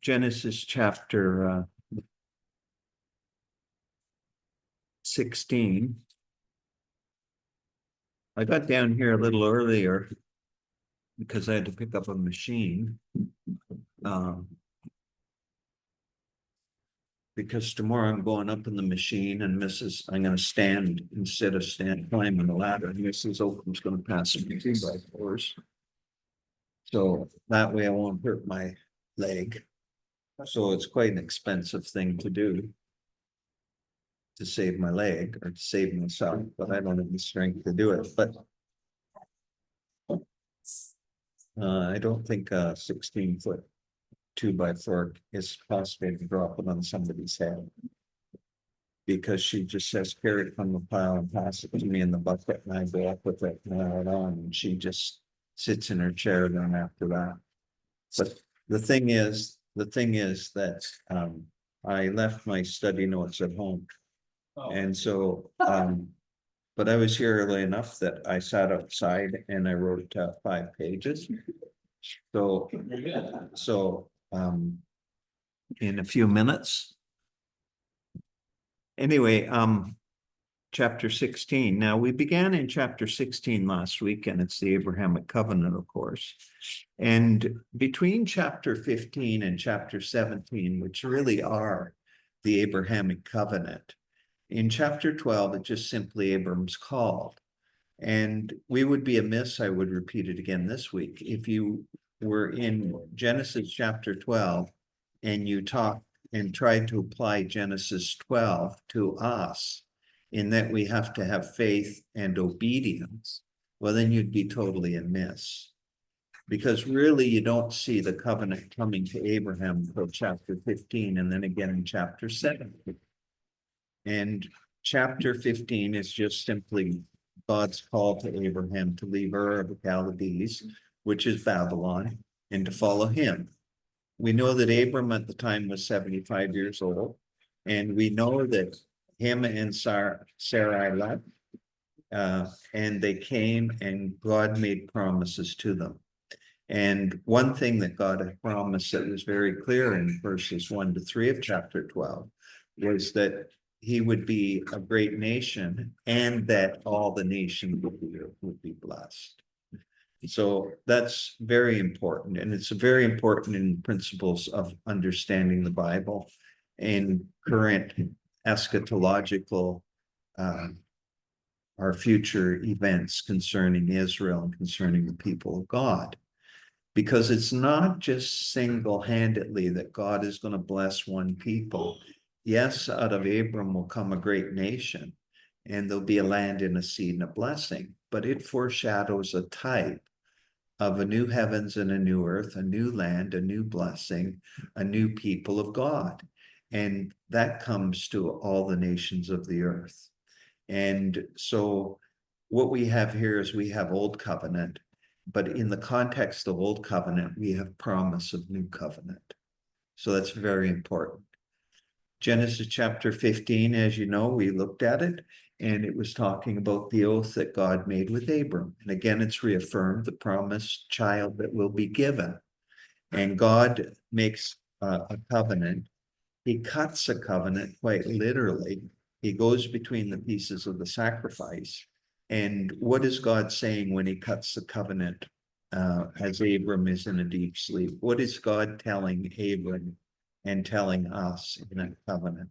Genesis chapter 16. I got down here a little earlier because I had to pick up a machine. Because tomorrow I'm going up in the machine and I'm going to stand instead of climbing the ladder. And Mrs. Oakham's going to pass me 2x4s. So that way I won't hurt my leg. So it's quite an expensive thing to do to save my leg or to save myself, but I don't have the strength to do it. But I don't think a 16-foot 2x4 is possible to drop it on somebody's head, because she just says, carry it from the pile and pass it to me in the bucket, and I go up with it and nail it on, and she just sits in her chair then after that. But the thing is that I left my study notes at home. And so but I was here early enough that I sat outside and I wrote 5 pages. So in a few minutes. Anyway, chapter 16. Now we began in chapter 16 last week, and it's the Abrahamic covenant, of course. And between chapter 15 and chapter 17, which really are the Abrahamic covenant, in chapter 12, it's just simply Abram's called. And we would be amiss, I would repeat it again this week, if you were in Genesis chapter 12 and you talk and tried to apply Genesis 12 to us, in that we have to have faith and obedience, well, then you'd be totally amiss. Because really, you don't see the covenant coming to Abraham until chapter 15, and then again in chapter 17. And chapter 15 is just simply God's call to Abraham to leave Ur of the Chaldees, which is Babylon, and to follow him. We know that Abram at the time was 75 years old, and we know that him and Sarai left, and they came and God made promises to them. And one thing that God had promised that was very clear in verses 1 to 3 of chapter 12 was that he would be a great nation and that all the nations would be blessed. So that's very important. And it's very important in principles of understanding the Bible and current eschatological, our future events concerning Israel and concerning the people of God. Because it's not just single-handedly that God is going to bless one people. Yes, out of Abram will come a great nation, and there'll be a land and a seed and a blessing, but it foreshadows a type of a new heavens and a new earth, a new land, a new blessing, a new people of God. And that comes to all the nations of the earth. And so what we have here is we have Old Covenant, but in the context of Old Covenant, we have promise of New Covenant. So that's very important. Genesis chapter 15, as you know, we looked at it, and it was talking about the oath that God made with Abram. And again, it's reaffirmed the promised child that will be given. And God makes a covenant. He cuts a covenant quite literally. He goes between the pieces of the sacrifice. And what is God saying when he cuts the covenant as Abram is in a deep sleep? What is God telling Abram and telling us in that covenant?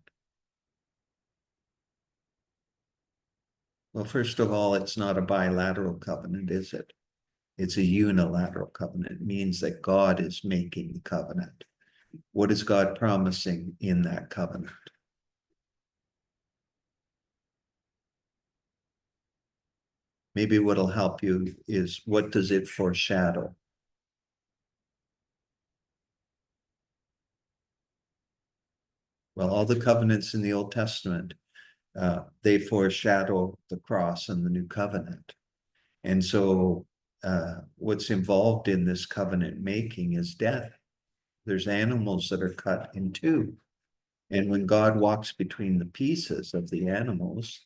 Well, first of all, it's not a bilateral covenant, is it? It's a unilateral covenant. It means that God is making the covenant. What is God promising in that covenant? Maybe what'll help you is, what does it foreshadow? Well, all the covenants in the Old Testament, they foreshadow the cross and the new covenant. And so what's involved in this covenant making is death. There's animals that are cut in two. And when God walks between the pieces of the animals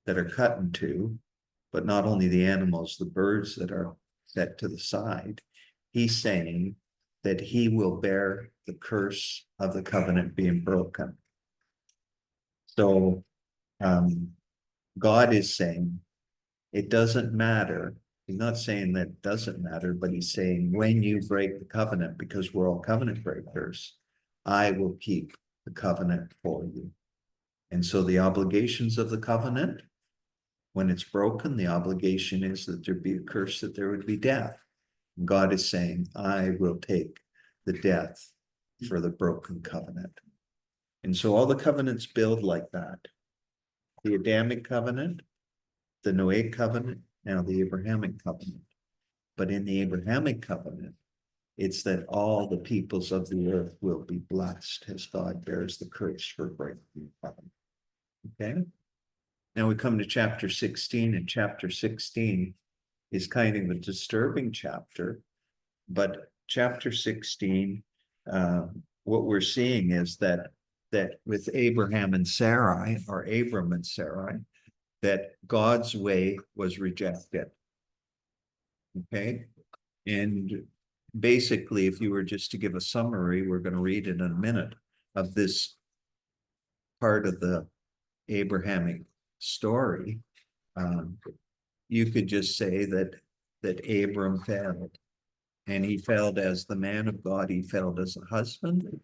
that are cut in two, but not only the animals, the birds that are set to the side, he's saying that he will bear the curse of the covenant being broken. So God is saying it doesn't matter. He's not saying that it doesn't matter, but he's saying when you break the covenant, because we're all covenant breakers, I will keep the covenant for you. And so the obligations of the covenant, when it's broken, the obligation is that there be a curse, that there would be death. God is saying, I will take the death for the broken covenant. And so all the covenants build like that. The Adamic covenant, the Noahic covenant, now the Abrahamic covenant. But in the Abrahamic covenant, it's that all the peoples of the earth will be blessed as God bears the curse for breaking the covenant. Okay? Now we come to chapter 16, and chapter 16 is kind of a disturbing chapter, but chapter 16, what we're seeing is that with Abraham and Sarai, or Abram and Sarai, that God's way was rejected. Okay? And basically, if you were just to give a summary, we're going to read it in a minute, of this part of the Abrahamic story, you could just say that Abram failed. And he failed as the man of God. He failed as a husband.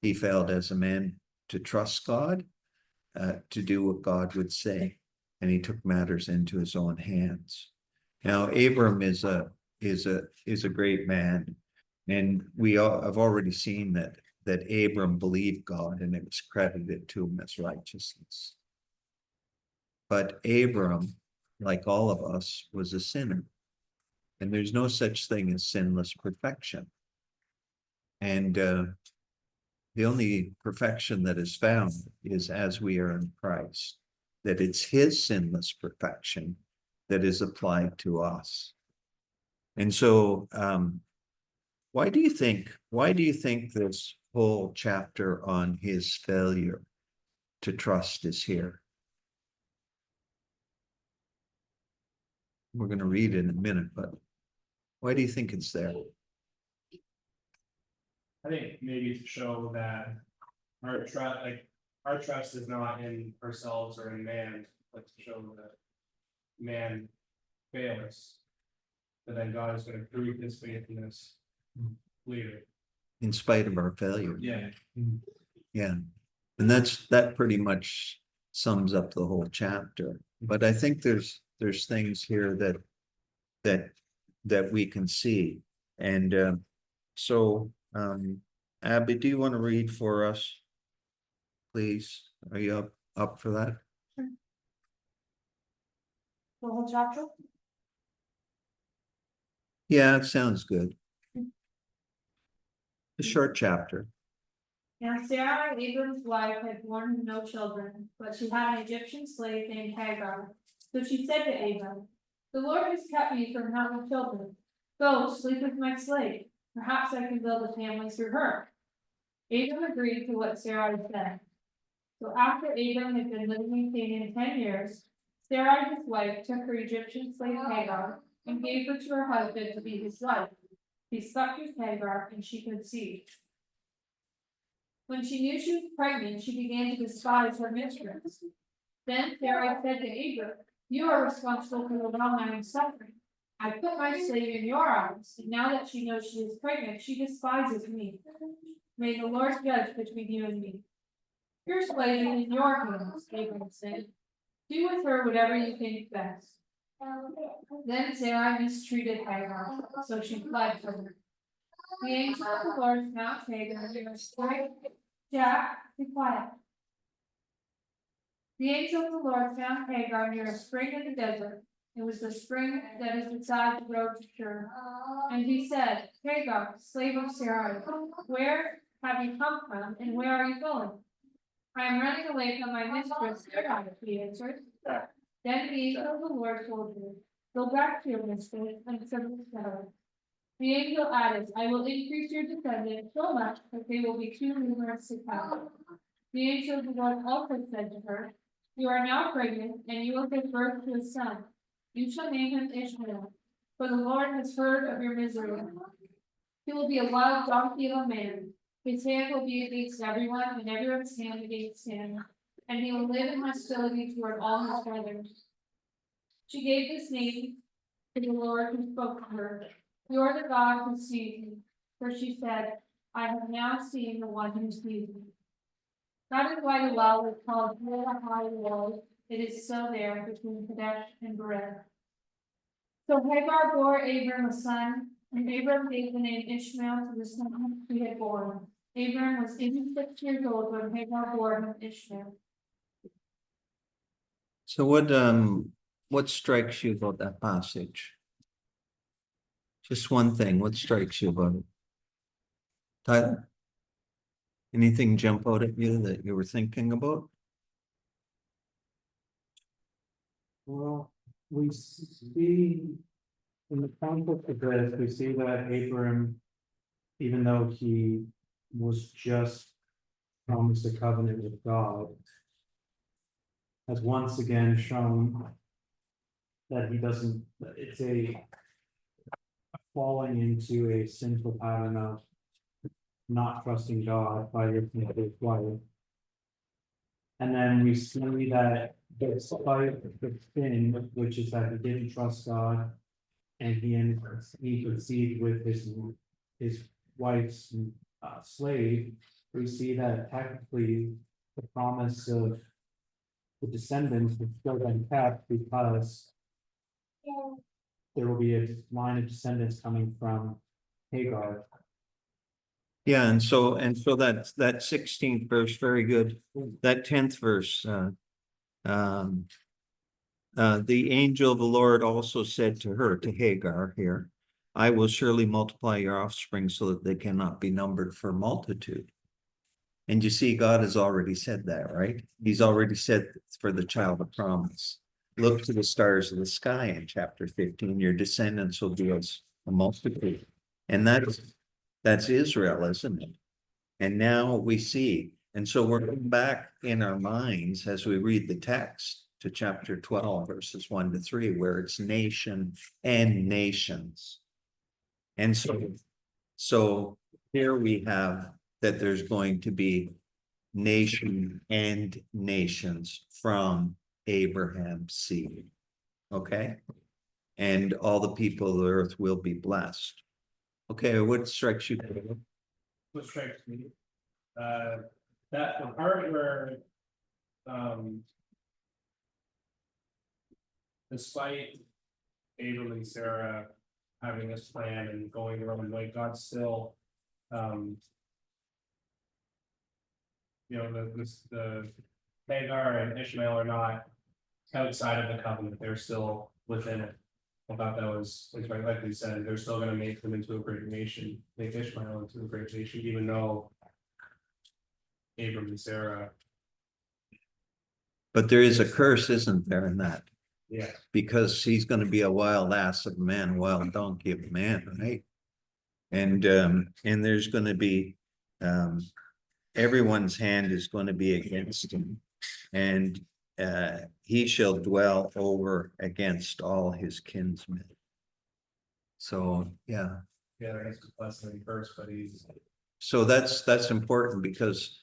He failed as a man to trust God, to do what God would say. And he took matters into his own hands. Now, Abram is a great man. And we have already seen that Abram believed God, and it was credited to him as righteousness. But Abram, like all of us, was a sinner. And there's no such thing as sinless perfection. And the only perfection that is found is as we are in Christ, that it's his sinless perfection that is applied to us. And so why do you think this whole chapter on his failure to trust is here? We're going to read it in a minute, but why do you think it's there? I think maybe to show that our trust is not in ourselves or in man, but to show that man fails, but then God is going to prove his faithfulness later. In spite of our failure. Yeah. Yeah. And that pretty much sums up the whole chapter. But I think there's things here that we can see. And so Abby, do you want to read for us, please? Are you up for that? Sure. The whole chapter? Yeah, it sounds good. A short chapter. Now Sarah, Abram's wife, had borne him no children, but she had an Egyptian slave named Hagar. So she said to Abram, "The Lord has kept me from having children. Go, sleep with my slave. Perhaps I can build a family through her." Abram agreed to what Sarai said. So after Abram had been living in Canaan 10 years, Sarai his wife took her Egyptian slave Hagar and gave her to her husband to be his wife. He slept with Hagar and she conceived. When she knew she was pregnant, she began to despise her mistress. Then Sarai said to Abram, "You are responsible for the wrong I am suffering. I put my slave in your arms, and now that she knows she is pregnant, she despises me. May the Lord judge between you and me." "Your slave is in your hands," Abram said. "Do with her whatever you think best." Then Sarai mistreated Hagar, so she fled from her. The angel of the Lord found Hagar near a spring. Jack, be quiet. The angel of the Lord found Hagar near a spring in the desert. It was the spring that is beside the road to Shur. And he said, "Hagar, slave of Sarai, where have you come from, and where are you going?" "I am running away from my mistress, Sarai," he answered. Then the angel of the Lord told her, "Go back to your mistress and serve Sarah." The angel added, "I will increase your descendants so much that they will be too numerous to count." The angel of the Lord also said to her, "You are now pregnant, and you will give birth to a son. You shall name him Ishmael, for the Lord has heard of your misery." He will be a wild donkey of a man. His hand will be against everyone, and everyone's hand against him. And he will live in hostility toward all his brothers. She gave this name to the Lord who spoke to her. You are the God who sees me. For she said, I have now seen the one who sees me. That is why the well is called the High Wall. It is still there between Kadesh and Bered. So Hagar bore Abram a son, and Abram gave the name Ishmael to the son he had born. Abram was 86 years old when Hagar bore him Ishmael. So what strikes you about that passage? Just one thing, what strikes you about it? Tyler? Anything jump out at you that you were thinking about? Well, we see in the context of this, we see that Abram, even though he was just promised a covenant with God, has once again shown that he doesn't, it's a falling into a sinful pattern of not trusting God by his wife. And then we see that despite the sin, which is that he didn't trust God, and he conceived with his wife's slave, we see that technically the promise of the descendants is still been kept because there will be a line of descendants coming from Hagar. Yeah, and so that 16th verse, very good. That 10th verse, the angel of the Lord also said to her, to Hagar here, I will surely multiply your offspring so that they cannot be numbered for multitude. And you see, God has already said that, right? He's already said for the child of promise. Look to the stars of the sky in chapter 15, your descendants will be as a multitude. And that's Israel, isn't it? And now we see, and so we're going back in our minds as we read the text to chapter 12, verses 1 to 3, where it's nation and nations. And so here we have that there's going to be nation and nations from Abraham's seed. Okay? And all the people of the earth will be blessed. Okay, what strikes you? What strikes me, that the part where, despite Abram and Sarah having this plan and going their own way, God still, the Hagar and Ishmael are not outside of the covenant, they're still within it. I thought that was, like we said, they're still gonna make them into a great nation, make Ishmael into a great nation, even though Abram and Sarah. But there is a curse, isn't there, in that? Yeah. Because he's going to be a wild ass of a man, a wild donkey of a man, right? And there's going to be everyone's hand is going to be against him, and he shall dwell over against all his kinsmen. So yeah. Yeah, there's a blessing and curse, but he's. So that's important, because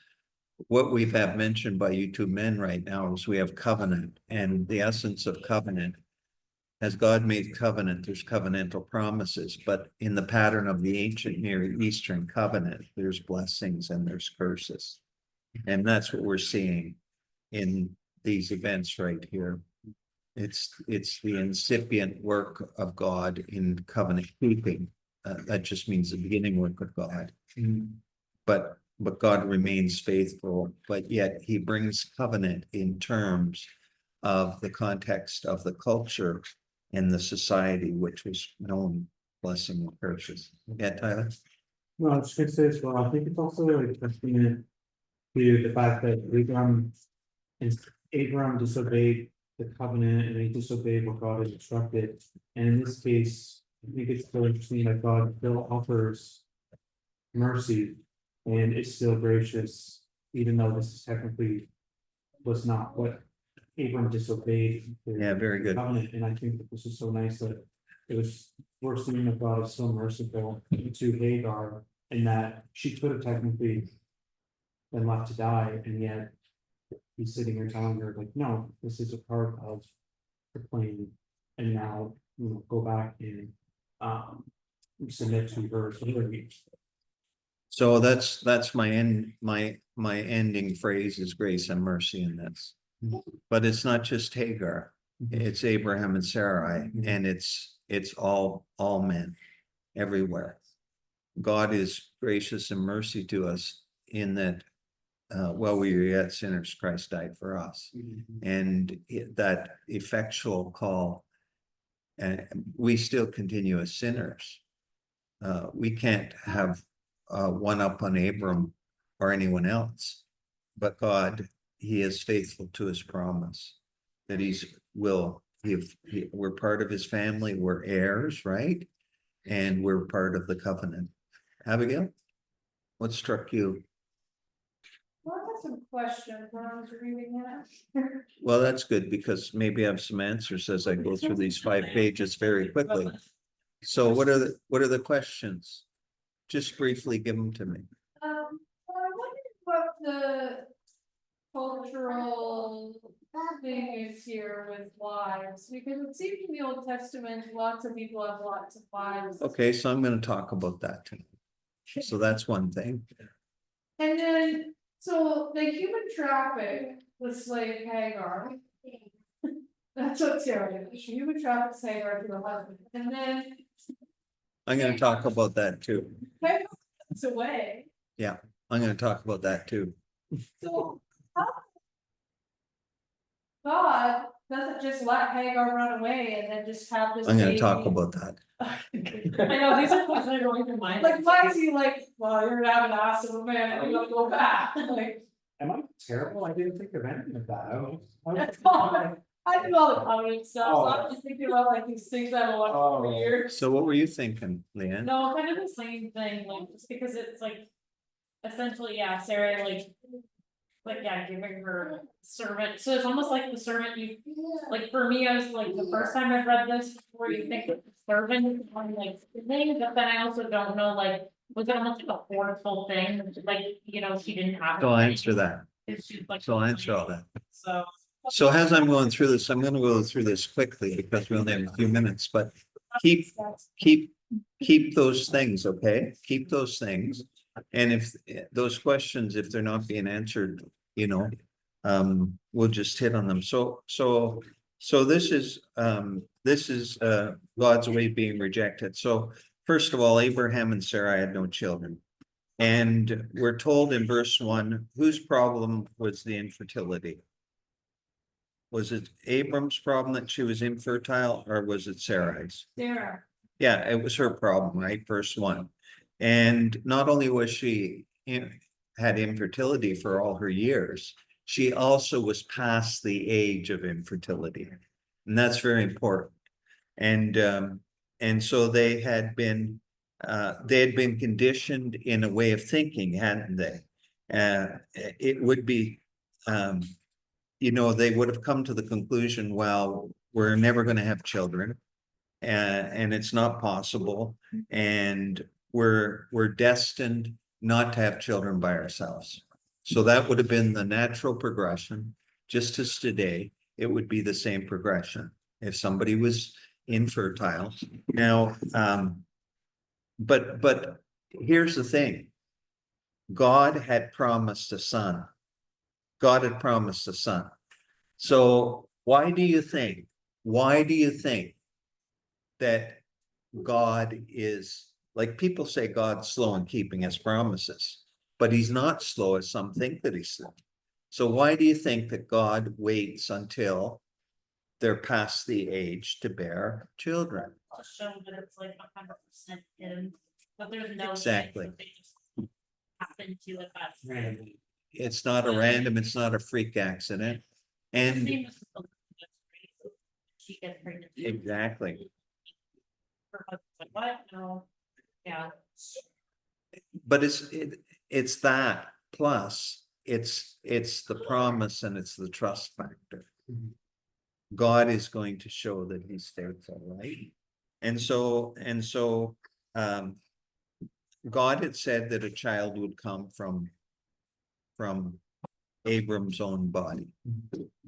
what we have mentioned by you two men right now is we have covenant, and the essence of covenant, as God made covenant, there's covenantal promises, but in the pattern of the ancient Near Eastern covenant, there's blessings and there's curses. And that's what we're seeing in these events right here. It's the incipient work of God in covenant keeping. That just means the beginning work of God. But God remains faithful, but yet he brings covenant in terms of the context of the culture and the society, which was known blessing and curses. Yeah, Tyler? No, I was just gonna say as well, I think it's also really testament to the fact that Abraham disobeyed the covenant and he disobeyed what God has instructed. And in this case, I think it's still interesting that God still offers mercy and is still gracious, even though this is technically was not what Abraham disobeyed. Yeah, very good. Covenant, and I think that this is so nice that it was, we're seeing that God is so merciful to Hagar in that she could have technically been left to die, and yet he's sitting here telling her like, no, this is a part of the plan. And now, go back and submit to her authority. So that's my ending phrase is grace and mercy in this. But it's not just Hagar, it's Abraham and Sarai, and it's all men everywhere. God is gracious and mercy to us in that while we were yet sinners, Christ died for us. And that effectual call, and we still continue as sinners. We can't have one up on Abram or anyone else, but God, he is faithful to his promise that we're part of his family, we're heirs, right? And we're part of the covenant. Abigail, what struck you? Well, I got some questions when I was reading that. Well, that's good because maybe I have some answers as I go through these 5 pages very quickly. So what are the questions? Just briefly give them to me. Well, I wondered what the cultural thing is here with wives, because it seems in the Old Testament, lots of people have lots of wives. Okay, so I'm going to talk about that too. So that's one thing. And then, so they human traffic the slave Hagar. That's what Sarah did. She human traffics Hagar to the husband, and then I'm going to talk about that too. Hagar runs away. I'm going to talk about that too. So how God doesn't just let Hagar run away and then just have this. I'm going to baby. talk about that. I know, these are questions that are going through my head. Like, why is he like, well, you're gonna have an ass of a man and you're gonna go back, like. Am I terrible? I didn't think of anything of that. That's all. I do all the covenant stuff, so I'm just thinking about like these things I've watched for years. So what were you thinking, Leanne? No, kind of the same thing, like, just because it's like, essentially, yeah, Sarah, like, yeah, giving her servant, so it's almost like the servant you, like, for me, I was like, the first time I've read this, where you think of the servant, on like, the name, but then I also don't know, like, was it almost like a forceful thing, like, she didn't have. So I'll answer that. It's just like. So I'll answer all that. So. So as I'm going through this, I'm going to go through this quickly because we only have a few minutes, but keep those things, okay? Keep those things. And if those questions, if they're not being answered, we'll just hit on them. So this is God's way being rejected. So first of all, Abraham and Sarah had no children. And we're told in verse 1, whose problem was the infertility? Was it Abram's problem that she was infertile, or was it Sarai's? Sarah. Yeah, it was her problem, right? Verse 1. And not only was she had infertility for all her years, she also was past the age of infertility. And that's very important. And so they had been conditioned in a way of thinking, hadn't they? It would be, they would have come to the conclusion, well, we're never going to have children, and it's not possible, and we're destined not to have children by ourselves. So that would have been the natural progression. Just as today, it would be the same progression if somebody was infertile. Now, but here's the thing. God had promised a son. God had promised a son. So why do you think that God is, like, people say God's slow in keeping his promises, but he's not slow as some think that he's slow. So why do you think that God waits until they're past the age to bear children? I'll show that it's like 100% him, but there's no. Exactly. Chance that they just happen to at that. Randomly. It's not a random, it's not a freak accident. And Same as the- she gets pregnant. exactly. Her husband's like, what? No. Yeah. But it's that plus it's the promise and it's the trust factor. Mhm. God is going to show that he's faithful, right? And so, God had said that a child would come from Abram's own body.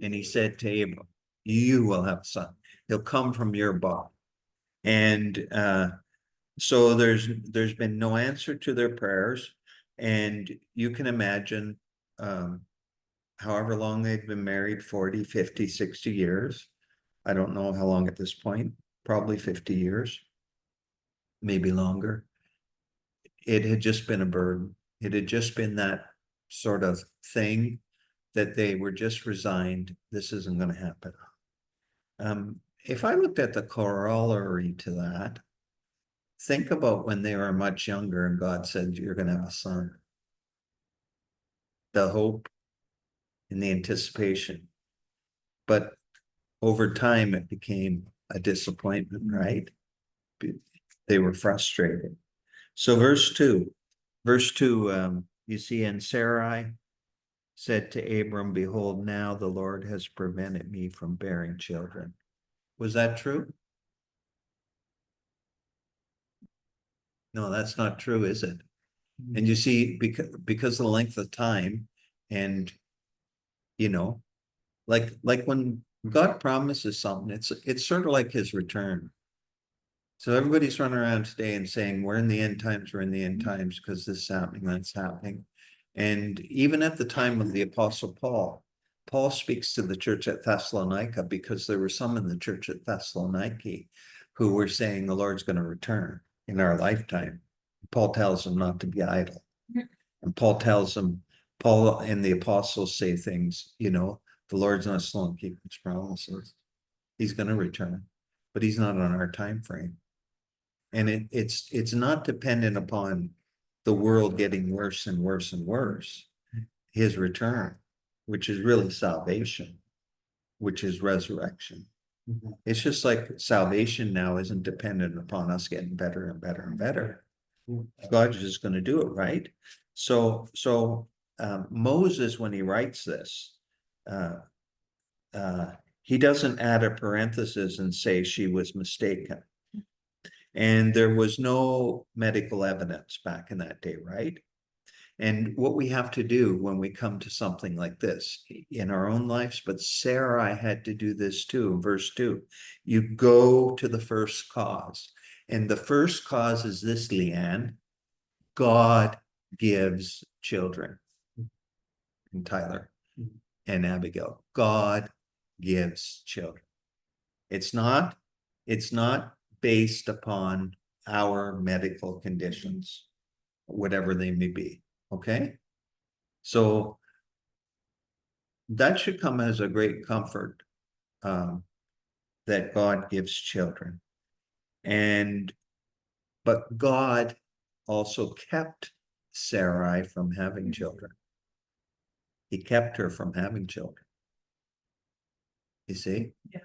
And he said to Abram, you will have a son. He'll come from your body. And so there's been no answer to their prayers. And you can imagine however long they've been married, 40, 50, 60 years. I don't know how long at this point, probably 50 years, maybe longer. It had just been a burden. It had just been that sort of thing that they were just resigned. This isn't going to happen. If I looked at the corollary to that, think about when they were much younger and God said, you're going to have a son. The hope and the anticipation. But over time, it became a disappointment, right? They were frustrated. So verse 2, you see, and Sarai said to Abram, behold, now the Lord has prevented me from bearing children. Was that true? No, that's not true, is it? And you see, because of the length of time, and you know, like when God promises something, it's sort of like his return. So everybody's running around today and saying, we're in the end times, we're in the end times, because this is happening, that's happening. And even at the time of the Apostle Paul speaks to the church at Thessalonica, because there were some in the church at Thessaloniki who were saying the Lord's going to return in our lifetime. Paul tells them not to be idle. And Paul and the apostles say things, you know, the Lord's not slow in keeping his promises. He's going to return, but he's not on our time frame. And it's not dependent upon the world getting worse and worse and worse. His return, which is really salvation, which is resurrection. It's just like salvation now isn't dependent upon us getting better and better and better. God's just going to do it, right? So Moses, when he writes this, he doesn't add a parenthesis and say she was mistaken. And there was no medical evidence back in that day, right? And what we have to do when we come to something like this in our own lives, but Sarai had to do this too, verse 2, you go to the first cause. And the first cause is this, Leanne, God gives children. And Tyler and Abigail, God gives children. It's not based upon our medical conditions, whatever they may be. Okay. So that should come as a great comfort, that God gives children. But God also kept Sarai from having children. He kept her from having children. You see? Yeah.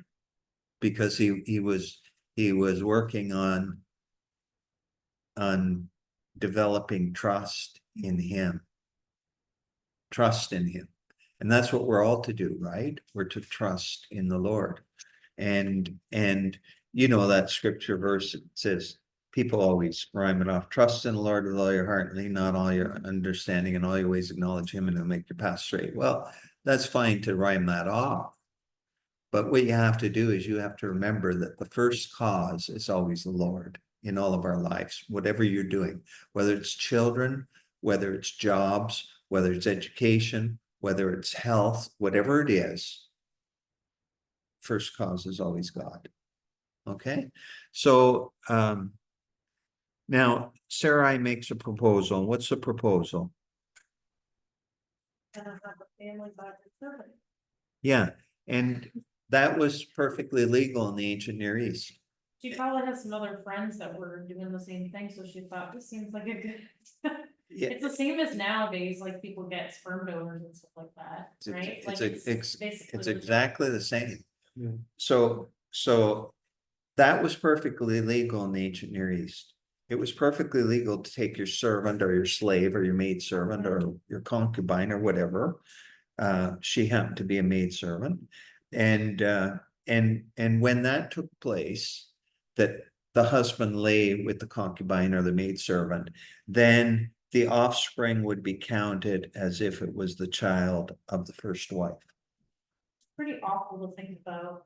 Because he was working on developing trust in him. Trust in him. And that's what we're all to do, right? We're to trust in the Lord. And you know that scripture verse, it says, people always rhyme it off, trust in the Lord with all your heart, lean not all your understanding, and all your ways acknowledge him, and he'll make your path straight. Well, that's fine to rhyme that off. But what you have to do is you have to remember that the first cause is always the Lord in all of our lives, whatever you're doing, whether it's children, whether it's jobs, whether it's education, whether it's health, whatever it is, first cause is always God. Okay. So now Sarai makes a proposal. What's the proposal? And I have a family by the servant. Yeah. And that was perfectly legal in the ancient Near East. She probably has some other friends that were doing the same thing, so she thought this seems like a good. Yeah. It's the same as nowadays, like people get sperm donors and stuff like that, right? Like It's basically exactly the same. Yeah. So that was perfectly legal in the ancient Near East. It was perfectly legal to take your servant or your slave or your maidservant or your concubine or whatever. She happened to be a maidservant. And when that took place, that the husband lay with the concubine or the maidservant, then the offspring would be counted as if it was the child of the first wife. Pretty awful to think about.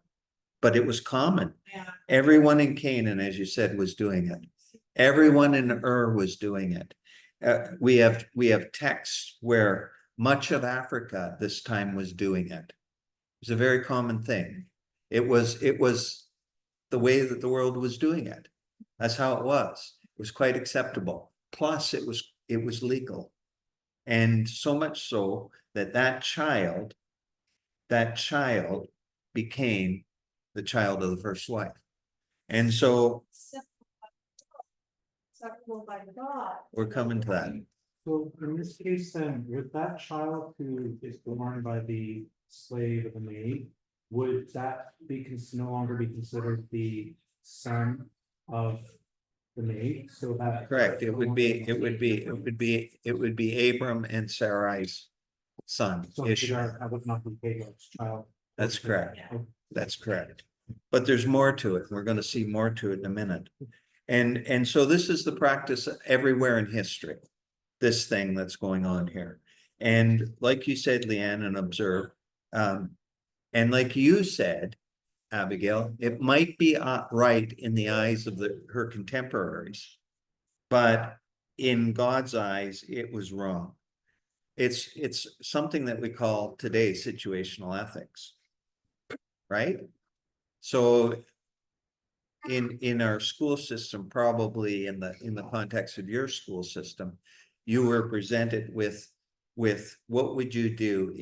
But it was common. Yeah. Everyone in Canaan, as you said, was doing it. Everyone in Ur was doing it. We have texts where much of Africa this time was doing it. It was a very common thing. It was the way that the world was doing it. That's how it was. It was quite acceptable. Plus, it was legal. And so much so that that child became the child of the first wife. And so Acceptable by God. we're coming to that. So in this case, then, with that child who is born by the slave or the maid, would that be no longer be considered the son of the maid? So that Correct. It would be Abram and Sarai's son, So Ishmael. I would not be Hagar's child. That's correct. Yeah. That's correct. But there's more to it. We're going to see more to it in a minute. And so this is the practice everywhere in history, this thing that's going on here. And like you said, Leanne, and observe, and like you said, Abigail, it might be right in the eyes of her contemporaries, but in God's eyes, it was wrong. It's something that we call today situational ethics, right? So in our school system, probably in the context of your school system, you were presented with what would you do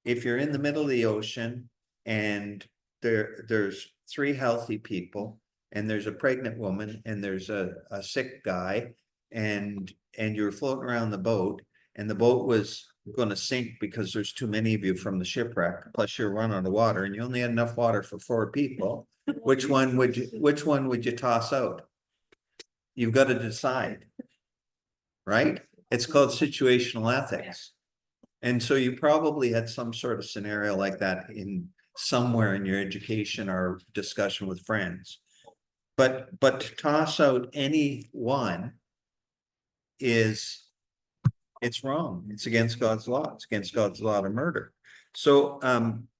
if you're in the middle of the ocean and there's 3 healthy people and there's a pregnant woman and there's a sick guy and you're floating around the boat and the boat was going to sink because there's too many of you from the shipwreck, plus you're running out of water and you only had enough water for 4 people. Which one would you toss out? You've got to decide, right? It's called situational ethics. And so you probably had some sort of scenario like that in somewhere in your education or discussion with friends. But to toss out any one it's wrong. It's against God's law. It's against God's law to murder. So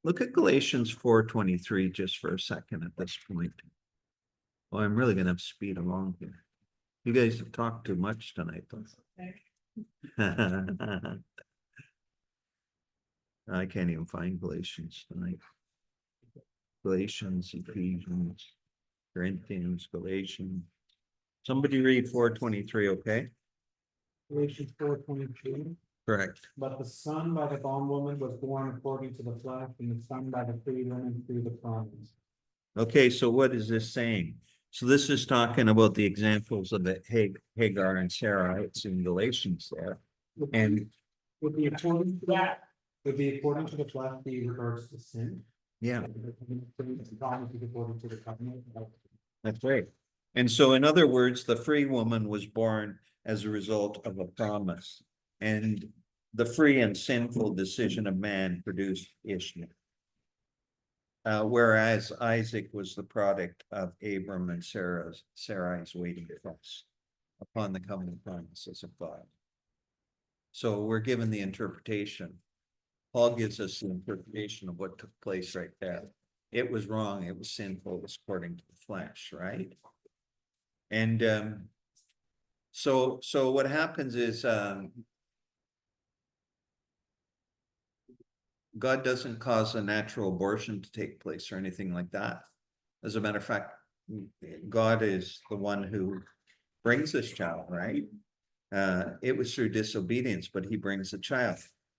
look at Galatians 4:23 just for a second at this point. Well, I'm really gonna have to speed along here. You guys have talked too much tonight, though. I can't even find Galatians tonight. Galatians, Ephesians, Corinthians, Galatians. Somebody read 4:23, okay? Galatians 4:22. Correct. But the son by the bondwoman was born according to the flesh, and the son by the free woman through the promise. Okay, so what is this saying? So this is talking about the examples of the Hagar and Sarah. It's in Galatians there. And Would be according to that, would be according to the flesh be regards to sin. yeah, The promise is according to the covenant. that's right. And so in other words, the free woman was born as a result of a promise. And the free and sinful decision of man produced Ishmael. Whereas Isaac was the product of Abram and Sarai's waiting trust upon the covenant promises of God. So we're given the interpretation. Paul gives us the interpretation of what took place right there. It was wrong. It was sinful. It was according to the flesh, right? And so what happens is God doesn't cause a natural abortion to take place or anything like that. As a matter of fact, God is the one who brings this child, right? It was through disobedience, but he brings the child.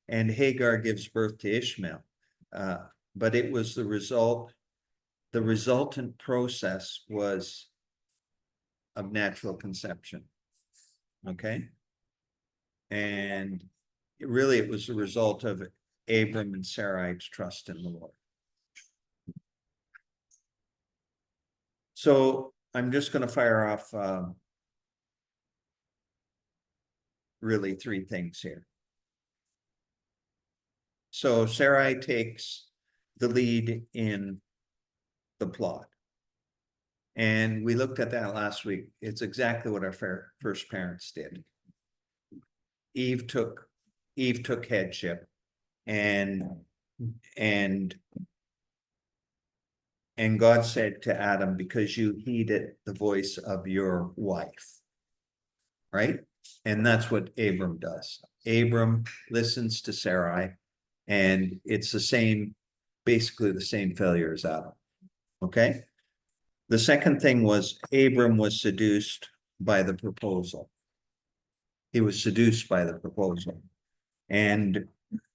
And Hagar gives birth to Ishmael. But it was the resultant process was of natural conception. Okay? And it was the result of Abram and Sarai's trust in the Lord. So I'm just going to fire off really 3 things here. So Sarai takes the lead in the plot. And we looked at that last week. It's exactly what our first parents did. Eve took headship and God said to Adam, because you heeded the voice of your wife. Right? And that's what Abram does. Abram listens to Sarai, and it's basically the same failure as Adam. Okay? The second thing was Abram was seduced by the proposal. He was seduced by the proposal. And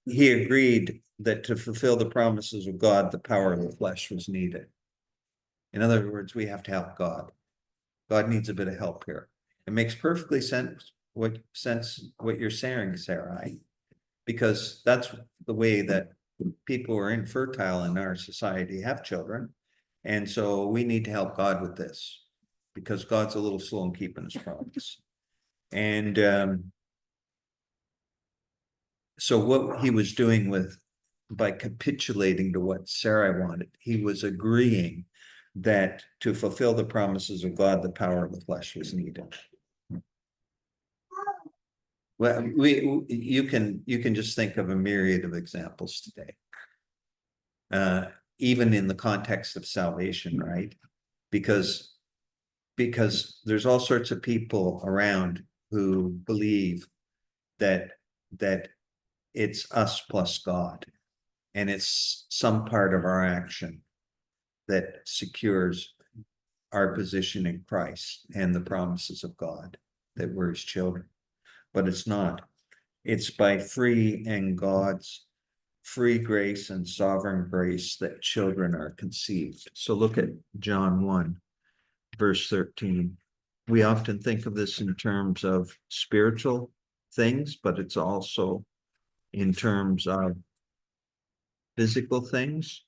he agreed that to fulfill the promises of God, the power of the flesh was needed. In other words, we have to help God. God needs a bit of help here. It makes perfectly sense what you're saying, Sarai, because that's the way that people who are infertile in our society have children. And so we need to help God with this, because God's a little slow in keeping his promise. And so what he was doing by capitulating to what Sarai wanted, he was agreeing that to fulfill the promises of God, the power of the flesh was needed. Well, you can just think of a myriad of examples today. Even in the context of salvation, right? Because there's all sorts of people around who believe that it's us plus God, and it's some part of our action that secures our position in Christ and the promises of God, that we're his children. But it's not. It's by God's free grace and sovereign grace that children are conceived. So look at John 1, verse 13. We often think of this in terms of spiritual things, but it's also in terms of physical things.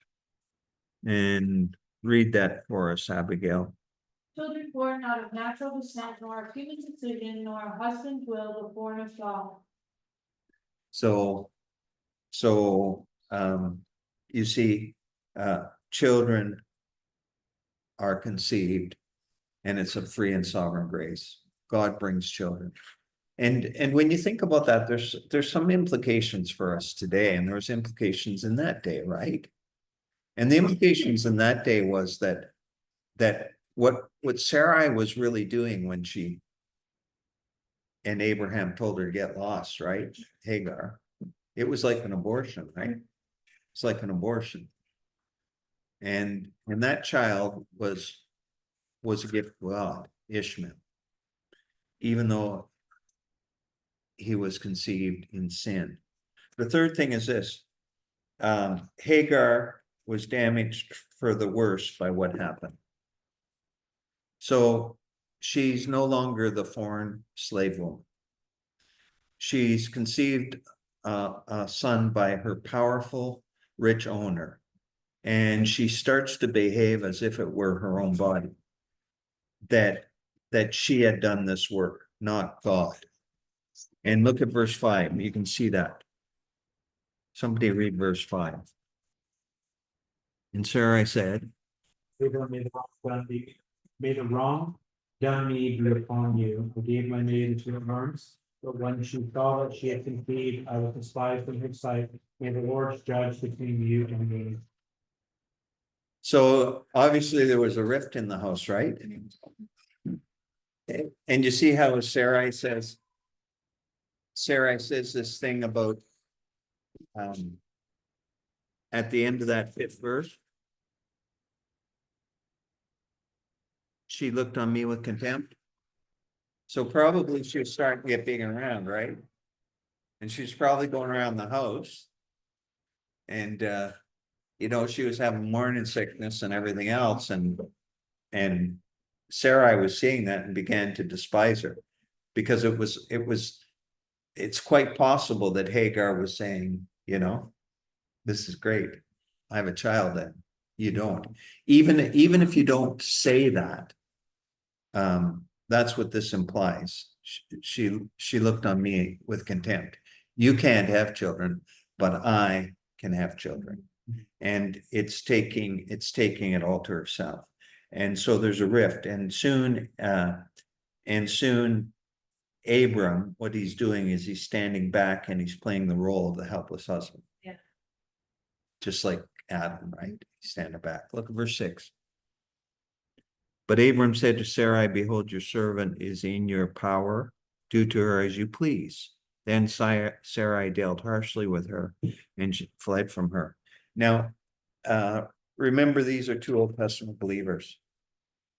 And read that for us, Abigail. Children born not of natural descent, nor of human decision, nor of husband's will, but born of God. So you see, children are conceived, and it's a free and sovereign grace. God brings children. And when you think about that, there's some implications for us today, and there's implications in that day, right? And the implications in that day was that what Sarai was really doing when she and Abraham told her to get lost, right? Hagar. It was like an abortion, right? It's like an abortion. And that child was a gift of God, Ishmael, even though he was conceived in sin. The third thing is this. Hagar was damaged for the worse by what happened. So she's no longer the foreign slave woman. She's conceived a son by her powerful, rich owner, and she starts to behave as if it were her own body, that she had done this work, not God. And look at verse 5. You can see that. Somebody read verse 5. And Sarai said, Abraham made the wrong done me be upon you. I gave my maid into your arms, but when she saw that she had conceived, I was despised in her sight. May the Lord judge between you and me. so obviously there was a rift in the house, right? And you see how Sarai says this thing about at the end of that 5th verse, she looked on me with contempt. So probably she was starting to get big around, right? And she's probably going around the house. And she was having morning sickness and everything else. And Sarai was seeing that and began to despise her, because it's quite possible that Hagar was saying, this is great. I have a child then. You don't. Even if you don't say that, that's what this implies. She looked on me with contempt. You can't have children, but I can have children. And it's taking it all to herself. And so there's a rift, and soon Abram, what he's doing is he's standing back and he's playing the role of the helpless husband. Yeah. Just like Adam, right? He's standing back. Look at verse 6. But Abram said to Sarai, behold, your servant is in your power. Do to her as you please. Then Sarai dealt harshly with her and she fled from her. Now, remember, these are two Old Testament believers,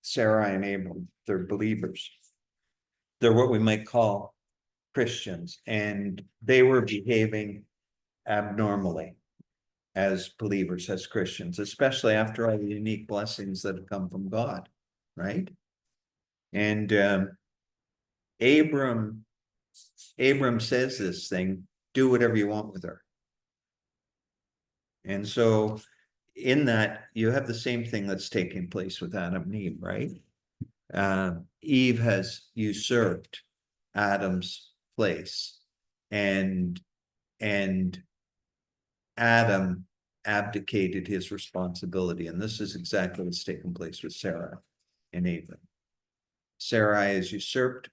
Sarai and Abram. They're believers. They're what we might call Christians, and they were behaving abnormally as believers, as Christians, especially after all the unique blessings that have come from God, right? And Abram says this thing, do whatever you want with her. And so in that, you have the same thing that's taking place with Adam and Eve, right? Eve has usurped Adam's place, and Adam abdicated his responsibility. And this is exactly what's taken place with Sarah and Abram. Sarai has usurped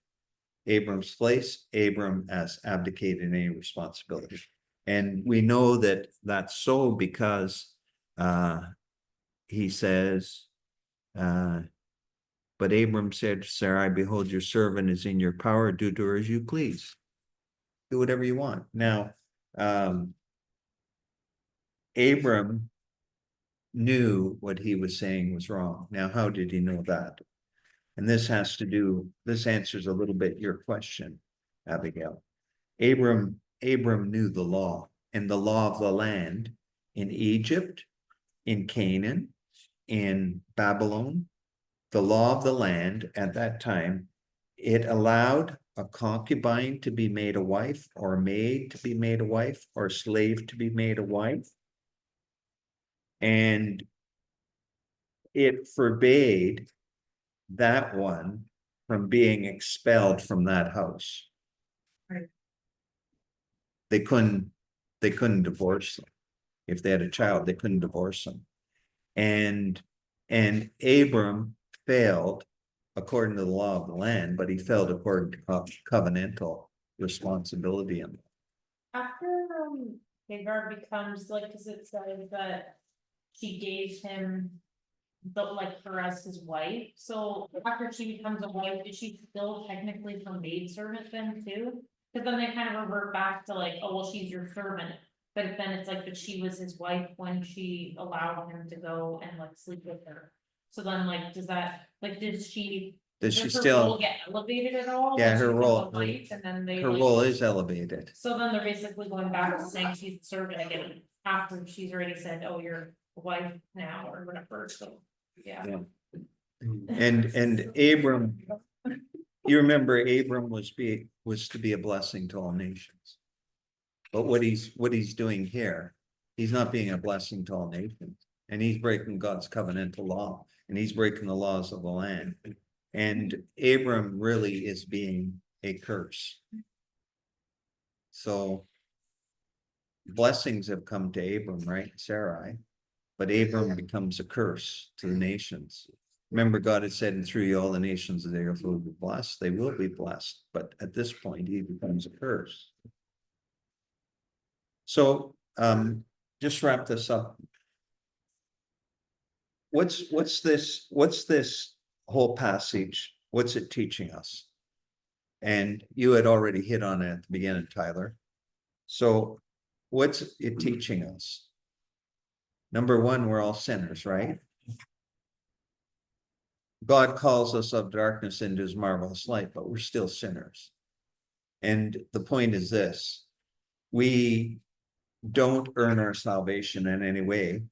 Abram's place. Abram has abdicated any responsibility. And we know that that's so because he says, but Abram said to Sarai, behold, your servant is in your power. Do to her as you please. Do whatever you want. Now, Abram knew what he was saying was wrong. Now, how did he know that? And this answers a little bit your question, Abigail. Abram knew the law, and the law of the land in Egypt, in Canaan, in Babylon. The law of the land at that time, it allowed a concubine to be made a wife, or a maid to be made a wife, or a slave to be made a wife. And it forbade that one from being expelled from that house. Right. They couldn't divorce them. If they had a child, they couldn't divorce them. And Abram failed according to the law of the land, but he failed according to covenantal responsibility. After Hagar becomes like, because it says that she gave him her as his wife. So after she becomes a wife, is she still technically her maidservant then too? Because then they kind of revert back to like, oh well, she's your servant. But then it's like, but she was his wife when she allowed him to go and like sleep with her. So then like, does that like, does her still role get elevated at all? Yeah, Like, her she becomes role- a wife and then they her like- role is elevated. So then they're basically going back to saying she's the servant again after she's already said, oh, you're a wife now or whatever. So yeah. And Abram, you remember Abram was to be a blessing to all nations. But what he's doing here, he's not being a blessing to all nations, and he's breaking God's covenantal law, and he's breaking the laws of the land. And Abram really is being a curse. So blessings have come to Abram, right? Sarai, but Abram becomes a curse to the nations. Remember, God had said, and through you all the nations of the earth will be blessed. They will be blessed, but at this point, he becomes a curse. So just wrap this up. What's this whole passage? What's it teaching us? And you had already hit on it at the beginning, Tyler. So what's it teaching us? Number one, we're all sinners, right? God calls us of darkness into his marvelous light, but we're still sinners. And the point is this: we don't earn our salvation in any way.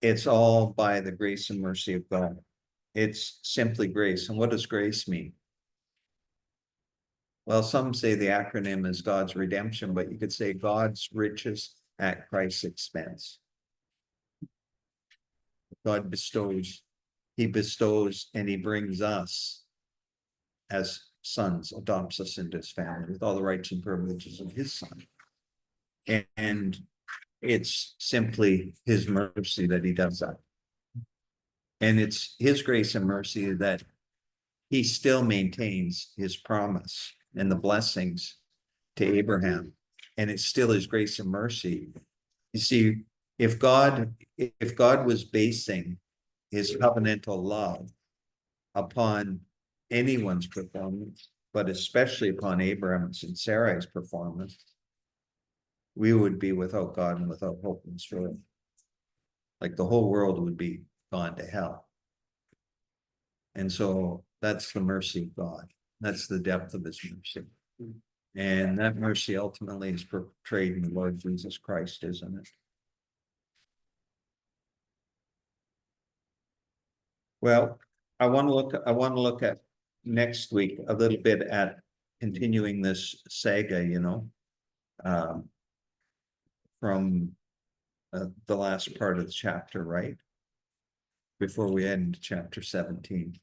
It's all by the grace and mercy of God. It's simply grace. And what does grace mean? Well, some say the acronym is God's redemption, but you could say God's riches at Christ's expense. God bestows, he bestows, and he brings us as sons, adopts us into his family with all the rights and privileges of his son. And it's simply his mercy that he does that. And it's his grace and mercy that he still maintains his promise and the blessings to Abraham. And it's still his grace and mercy. You see, if God was basing his covenantal love upon anyone's performance, but especially upon Abraham's and Sarai's performance, we would be without God and without hope in this world. Like the whole world would be gone to hell. And so that's the mercy of God. That's the depth of his mercy. And that mercy ultimately is portrayed in the Lord Jesus Christ, isn't it? Well, I want to look at next week a little bit at continuing this saga, from the last part of the chapter, right? Before we end chapter 17.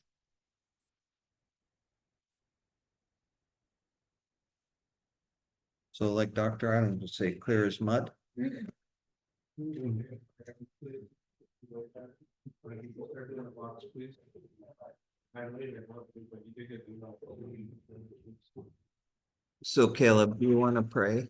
So like Dr. Adams would say, clear as mud. So Caleb, do you want to pray?